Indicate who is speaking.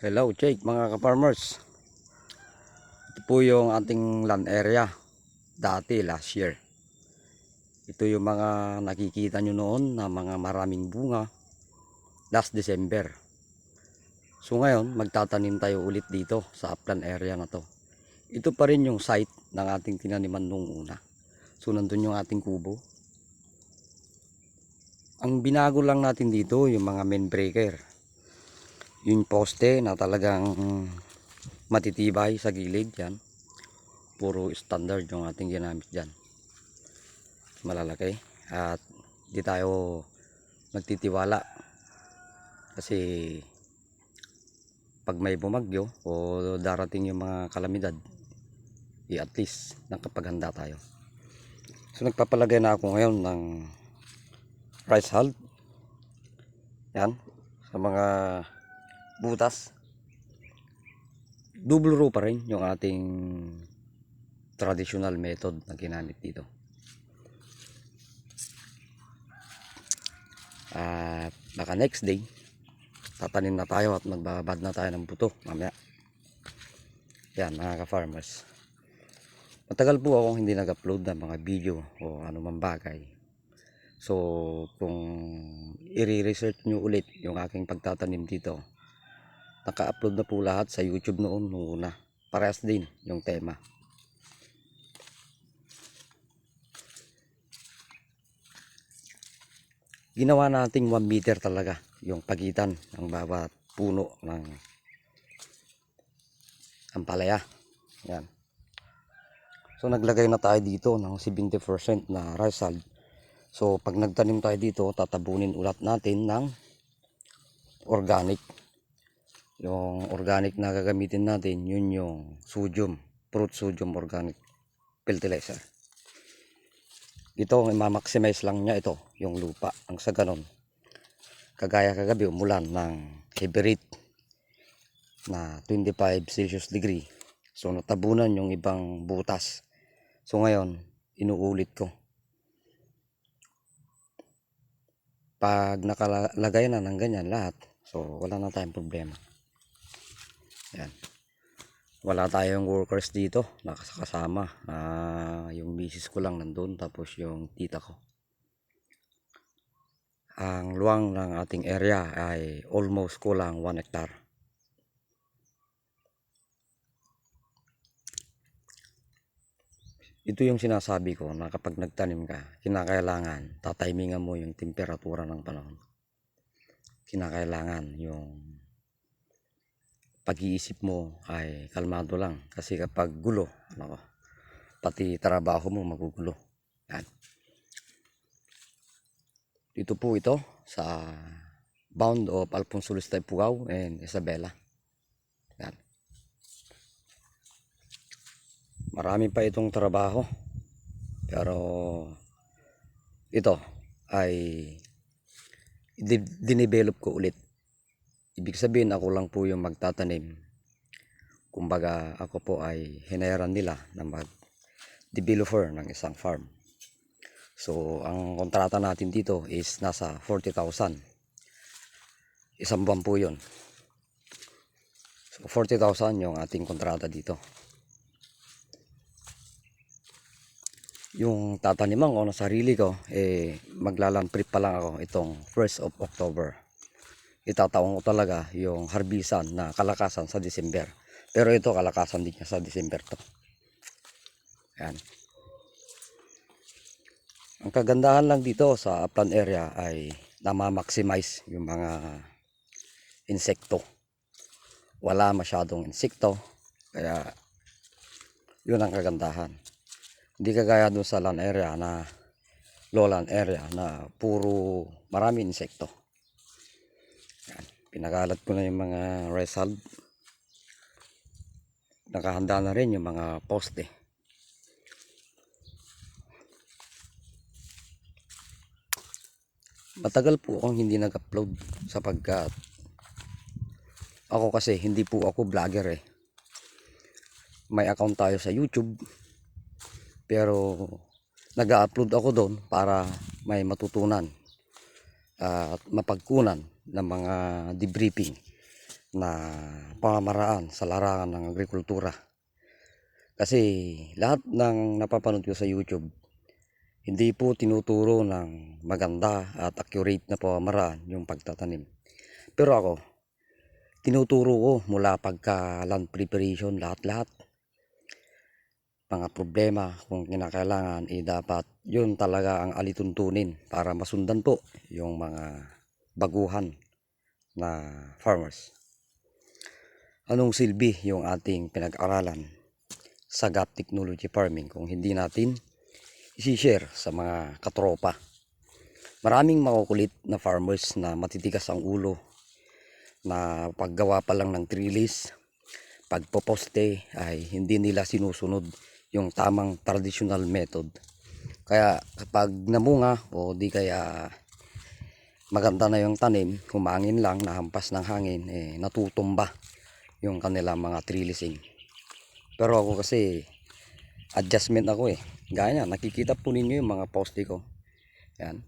Speaker 1: Hello, Jake, mga ka-farmers. Ito po yung ating land area dati last year. Ito yung mga nakikita nyo noon na mga maraming bunga last December. So ngayon, magtatanim tayo ulit dito sa upland area na to. Ito pa rin yung site ng ating tinaniman nung una. So nandun yung ating kubo. Ang binago lang natin dito yung mga main breaker. Yung poste na talagang matitibay sa gilid yan. Puro standard yung ating ginamit dyan, malalaki, at di tayo magtitiwala kasi pag may bumagyo o darating yung mga kalamidad, at least nakapaghanda tayo. So nagpapalagay na ako ngayon ng rice hull yan sa mga butas. Double row pa rin yung ating traditional method na ginamit dito. At baka next day tatanim na tayo at magbabad na tayo ng buto mamaya. Yan mga ka-farmers, matagal po akong hindi nag-upload ng mga video o anumang bagay. So kung i-research nyo ulit yung aking pagtatanim dito, naka-upload na po lahat sa YouTube noon una. Parehas din yung tema. Ginawa nating 1 meter talaga yung pagitan ng bawat puno ng ampalaya. Yan. So naglagay na tayo dito ng 70% na rice hull. So pag nagtanim tayo dito, tatabunin ulat natin ng organic. Yung organic na gagamitin natin, yun yung sodium, fruit sodium organic fertilizer. Ito, i-maximize lang niya ito, yung lupa. Ang sa ganon, kagaya kagabi, umulan ng heavy rate na 25 Celsius degree. So natabunan yung ibang butas. So ngayon, inuulit ko. Pag nakalagay na ng ganyan lahat, so wala na tayong problema. Yan. Wala tayong workers dito nakasama. Yung misis ko lang nandun, tapos yung tita ko. Ang luwang ng ating area ay almost kulang 1 hectare. Ito yung sinasabi ko na kapag nagtanim ka, kinakailangan tatimingan mo yung temperatura ng panahon. Kinakailangan yung pag-iisip mo ay kalmado lang, kasi kapag gulo, pati trabaho mo magugulo. Yan. Dito po ito sa bound of Alfonso Listay, Pugaw and Isabela. Yan. Marami pa itong trabaho, pero ito ay dinevelop ko ulit. Ibig sabihin ako lang po yung magtatanim. Kumbaga ako po ay hinayaran nila na mag-developer ng isang farm. So ang kontrata natin dito is nasa 40,000. Isang buwan po yun. So 40,000 yung ating kontrata dito. Yung tataniman ko na sarili ko, maglalamprip pa lang ako itong 1st of October. Itataong ko talaga yung harbisan na kalakasan sa December. Pero ito kalakasan din niya sa December to. Yan. Ang kagandahan lang dito sa upland area ay namamaximize yung mga insekto. Wala masyadong insekto, kaya yun ang kagandahan. Hindi kagaya dun sa land area na lowland area na puro marami insekto. Yan. Pinakalat ko na yung mga rice hull. Nakahanda na rin yung mga poste. Matagal po akong hindi nag-upload sapagkat ako kasi hindi po ako vlogger. May account tayo sa YouTube, pero nag-upload ako doon para may matutunan at mapagkunan ng mga debriefing na pamamaraan sa larangan ng agrikultura. Kasi lahat ng napapanood ko sa YouTube, hindi po tinuturo ng maganda at accurate na pamamaraan yung pagtatanim. Pero ako, tinuturo ko mula pagka land preparation, lahat-lahat. Mga problema kung kinakailangan, dapat yun talaga ang alituntunin para masundan po yung mga baguhan na farmers. Anong silbi yung ating pinag-aralan sa Gap Technology Farming kung hindi natin isi-share sa mga katropa? Maraming makukulit na farmers na matitigas ang ulo na paggawa pa lang ng trellis, pagpoposte ay hindi nila sinusunod yung tamang traditional method. Kaya kapag namunga o di kaya maganda na yung tanim, humangin lang, nahampas ng hangin, natutumba yung kanilang mga trellising. Pero ako kasi adjustment ako. Gaya, nakikita po ninyo yung mga poste ko. Yan.